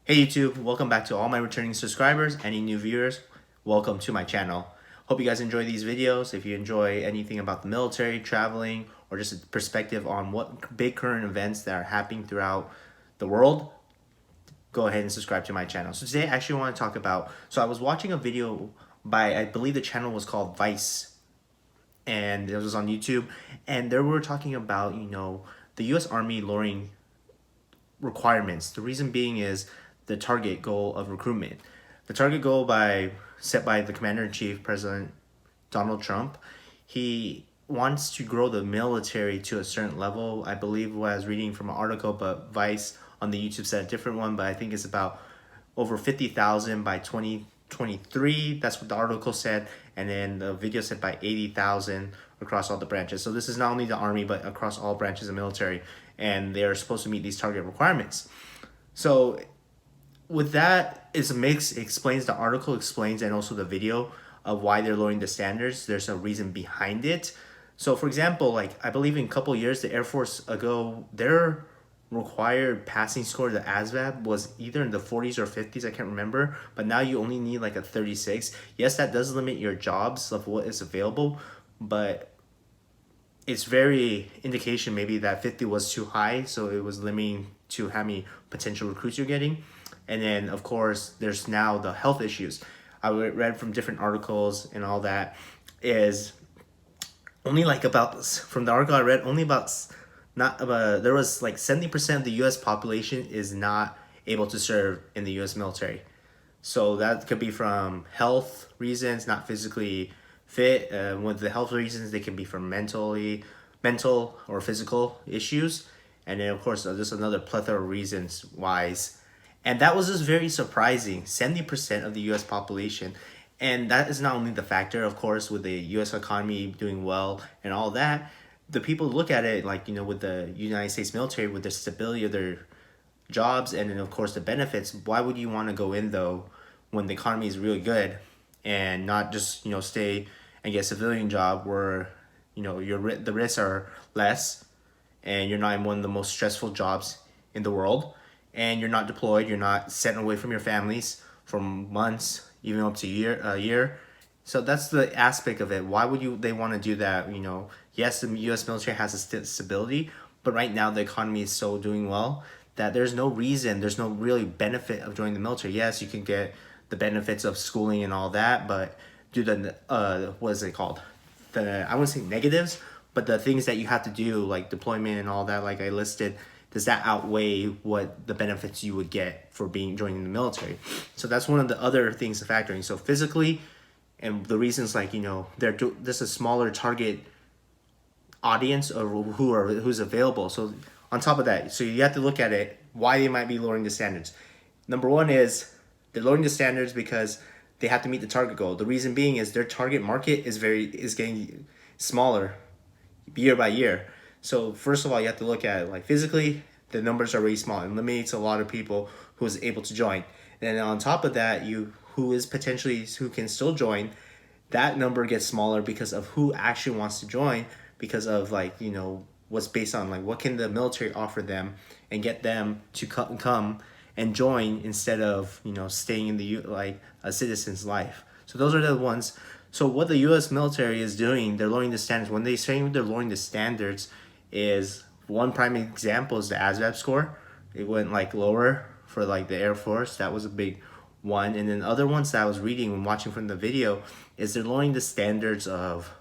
Hey YouTube, welcome back to all my returning subscribers, any new viewers, welcome to my channel. Hope you guys enjoy these videos. If you enjoy anything about the military, traveling, or just a perspective on what big current events that are happening throughout the world, go ahead and subscribe to my channel. So today I actually want to talk about, I was watching a video by, I believe the channel was called Vice, and it was on YouTube, and they were talking about, the US Army lowering requirements. The reason being is the target goal of recruitment. The target goal set by the Commander in Chief, President Donald Trump, he wants to grow the military to a certain level. I believe what I was reading from an article, but Vice on the YouTube said a different one, but I think it's about over 50,000 by 2023. That's what the article said. And then the video said by 80,000 across all the branches. So this is not only the Army, but across all branches of military. And they're supposed to meet these target requirements. So with that, it's a mix. It explains, the article explains, and also the video of why they're lowering the standards. There's a reason behind it. So for example, like I believe in a couple years, the Air Force ago, their required passing score, the ASVAB, was either in the 40s or 50s, I can't remember, but now you only need like a 36. Yes, that does limit your jobs of what is available, but it's very indication maybe that 50 was too high, so it was limiting to how many potential recruits you're getting. And then of course there's now the health issues. I read from different articles and all that, is only like about, from the article I read, only about, not there was like 70% of the US population is not able to serve in the US military. So that could be from health reasons, not physically fit. With the health reasons, they can be from mental or physical issues. And then of course there's another plethora of reasons wise. And that was just very surprising. 70% of the US population. And that is not only the factor, of course, with the US economy doing well and all that. The people look at it like, with the United States military, with the stability of their jobs, and then of course the benefits. Why would you want to go in though when the economy is really good, and not just stay and get a civilian job where the risks are less, and you're not in one of the most stressful jobs in the world, and you're not deployed, you're not sent away from your families for months, even up to a year. So that's the aspect of it. Why would they want to do that? Yes, the U.S. military has a stability, but right now the economy is so doing well that there's no reason, there's no really benefit of joining the military. Yes, you can get the benefits of schooling and all that, but do the what is it called? I wouldn't say negatives, but the things that you have to do, like deployment and all that, like I listed, does that outweigh what the benefits you would get for joining the military? So that's one of the other things to factor in. So physically, and the reasons, like there's a smaller target audience or who's available. So on top of that, so you have to look at it why they might be lowering the standards. Number one is they're lowering the standards because they have to meet the target goal. The reason being is their target market is getting smaller year by year. So first of all, you have to look at it like physically, the numbers are really small and limits a lot of people who is able to join. And then on top of that, who can still join, that number gets smaller because of who actually wants to join, because of what's based on like what can the military offer them and get them to come and join instead of staying in the like a citizen's life. So those are the ones. So what the U.S. military is doing, they're lowering the standards. When they say they're lowering the standards, is one prime example is the ASVAB score. It went like lower for like the Air Force. That was a big one. And then other ones that I was reading and watching from the video is they're lowering the standards of,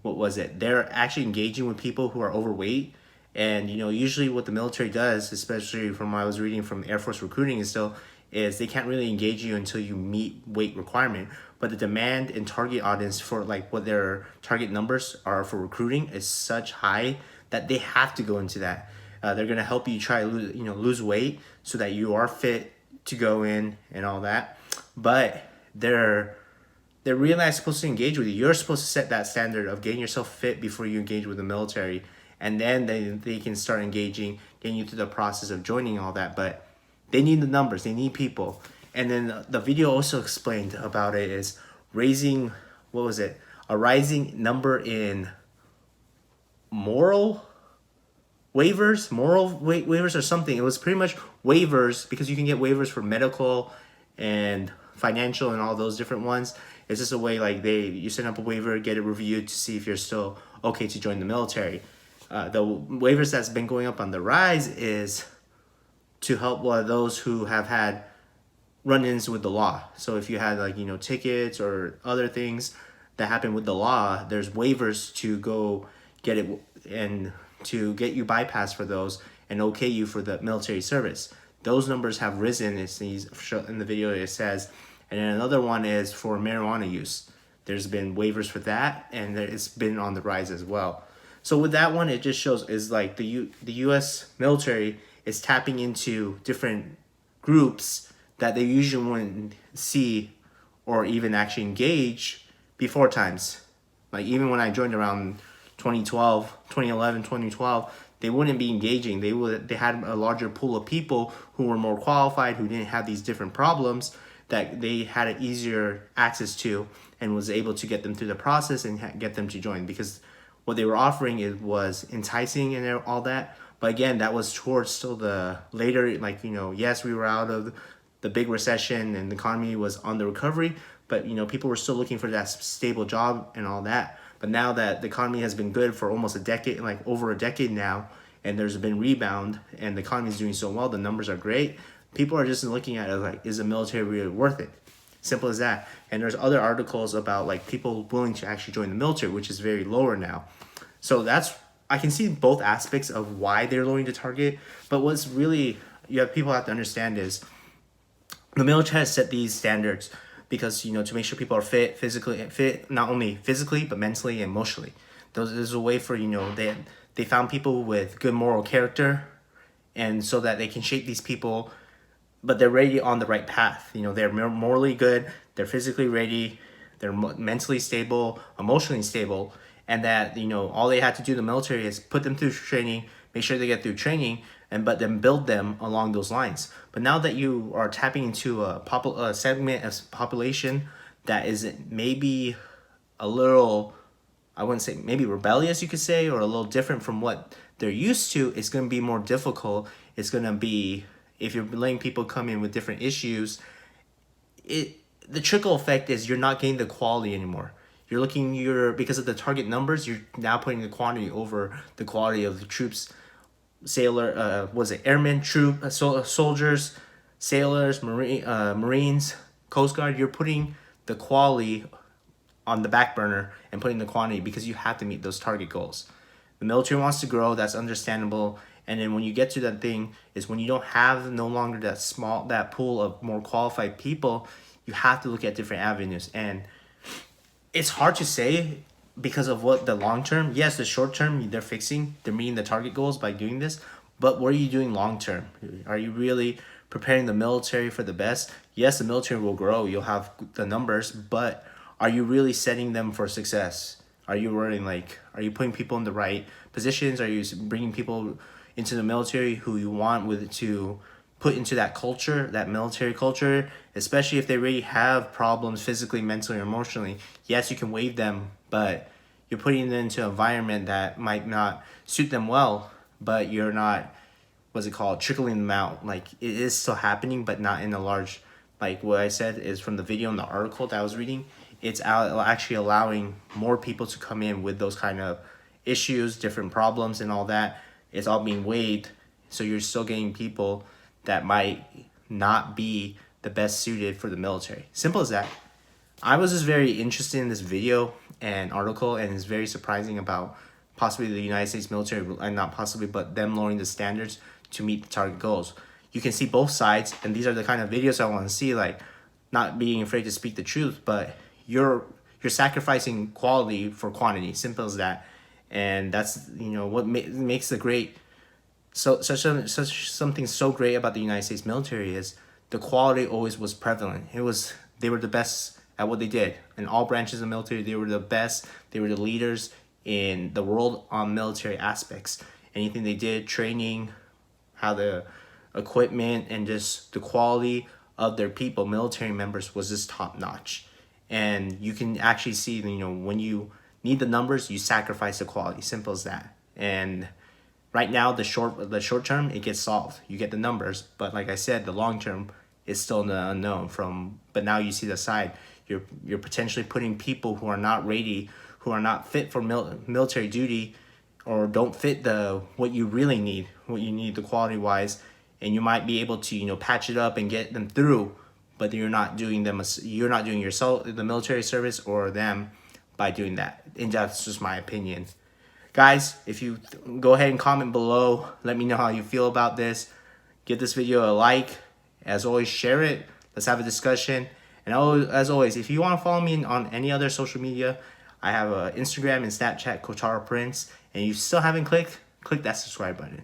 what was it? They're actually engaging with people who are overweight. And usually what the military does, especially from what I was reading from Air Force recruiting, is they can't really engage you until you meet weight requirement. But the demand and target audience for like what their target numbers are for recruiting is such high that they have to go into that. They're gonna help you try to lose weight so that you are fit to go in and all that. But they're really not supposed to engage with you. You're supposed to set that standard of getting yourself fit before you engage with the military, and then they can start engaging, getting you through the process of joining all that. But they need the numbers, they need people. And then the video also explained about it is raising, what was it? A rising number in moral, waivers, waivers or something. It was pretty much waivers because you can get waivers for medical and financial and all those different ones. It's just a way like you send up a waiver, get it reviewed to see if you're still okay to join the military. The waivers that's been going up on the rise is to help those who have had run-ins with the law. So if you had like, tickets or other things that happen with the law, there's waivers to go get it and to get you bypassed for those and okay you for the military service. Those numbers have risen, in the video it says. And then another one is for marijuana use. There's been waivers for that, and it's been on the rise as well. So with that one, it just shows is like the U.S. military is tapping into different groups that they usually wouldn't see or even actually engage before times. Like even when I joined around 2011, 2012, they wouldn't be engaging. They had a larger pool of people who were more qualified, who didn't have these different problems that they had an easier access to and was able to get them through the process and get them to join, because what they were offering was enticing and all that. But again, that was towards still the later, yes, we were out of the big recession and the economy was on the recovery, but people were still looking for that stable job and all that. But now that the economy has been good for almost a decade, like over a decade now, and there's been rebound and the economy is doing so well, the numbers are great, people are just looking at it like, is the military really worth it? Simple as that. And there's other articles about like people willing to actually join the military, which is very lower now. So I can see both aspects of why they're lowering the target. But what's really, people have to understand is the military has set these standards because, to make sure people are fit, not only physically, but mentally and emotionally. There's a way for, they found people with good moral character, and so that they can shape these people, but they're ready on the right path. They're morally good, they're physically ready, they're mentally stable, emotionally stable, and that, all they had to do in the military is put them through training, make sure they get through training, but then build them along those lines. But now that you are tapping into a segment of population that is maybe a little, I wouldn't say maybe rebellious, you could say, or a little different from what they're used to, it's going to be more difficult. It's going to be, if you're letting people come in with different issues, the trickle effect is you're not getting the quality anymore. Because of the target numbers, you're now putting the quantity over the quality of the troops, airmen, soldiers, sailors, Marines, Coast Guard. You're putting the quality on the back burner and putting the quantity because you have to meet those target goals. The military wants to grow, that's understandable. And then when you get to that thing is when you don't have no longer that pool of more qualified people, you have to look at different avenues. And it's hard to say because of what the long term. Yes, the short term, they're meeting the target goals by doing this. But what are you doing long term? Are you really preparing the military for the best? Yes, the military will grow. You'll have the numbers, but are you really setting them for success? Are you putting people in the right positions? Are you bringing people into the military who you want to put into that culture, that military culture, especially if they already have problems physically, mentally, or emotionally? Yes, you can waive them, but you're putting them into an environment that might not suit them well, but you're not, trickling them out. Like, it is still happening, but not in a large, like what I said is from the video and the article that I was reading, it's actually allowing more people to come in with those kind of issues, different problems and all that. It's all being waived, so you're still getting people that might not be the best suited for the military. Simple as that. I was just very interested in this video and article, and it's very surprising about possibly the United States military, and not possibly, but them lowering the standards to meet the target goals. You can see both sides, and these are the kind of videos I want to see, like not being afraid to speak the truth, but you're sacrificing quality for quantity. Simple as that. And that's what makes something so great about the United States military is the quality always was prevalent. They were the best at what they did in all branches of the military. They were the best. They were the leaders in the world on military aspects. Anything they did, training, how the equipment, and just the quality of their people, military members, was just top notch. And you can actually see, when you need the numbers, you sacrifice the quality. Simple as that. And right now the short term it gets solved. You get the numbers, but like I said, the long term is still the unknown. But now you see the side. You're potentially putting people who are not ready, who are not fit for military duty, or don't fit what you really need, what you need the quality wise, and you might be able to patch it up and get them through, but you're not doing yourself the military service or them by doing that. And that's just my opinion. Guys, if you go ahead and comment below, let me know how you feel about this. Give this video a like. As always, share it. Let's have a discussion. And as always, if you want to follow me on any other social media, I have Instagram and Snapchat, Kotaro Prince. And you still haven't click that subscribe button.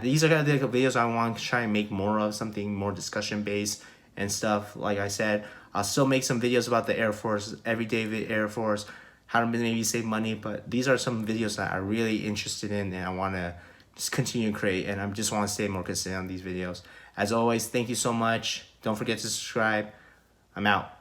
These are the videos I want to try and make more of, something more discussion based and stuff. Like I said, I'll still make some videos about the Air Force, everyday Air Force, how to maybe save money. But these are some videos that I'm really interested in, and I want to just continue to create. And I just want to stay more consistent on these videos. As always, thank you so much. Don't forget to subscribe. I'm out.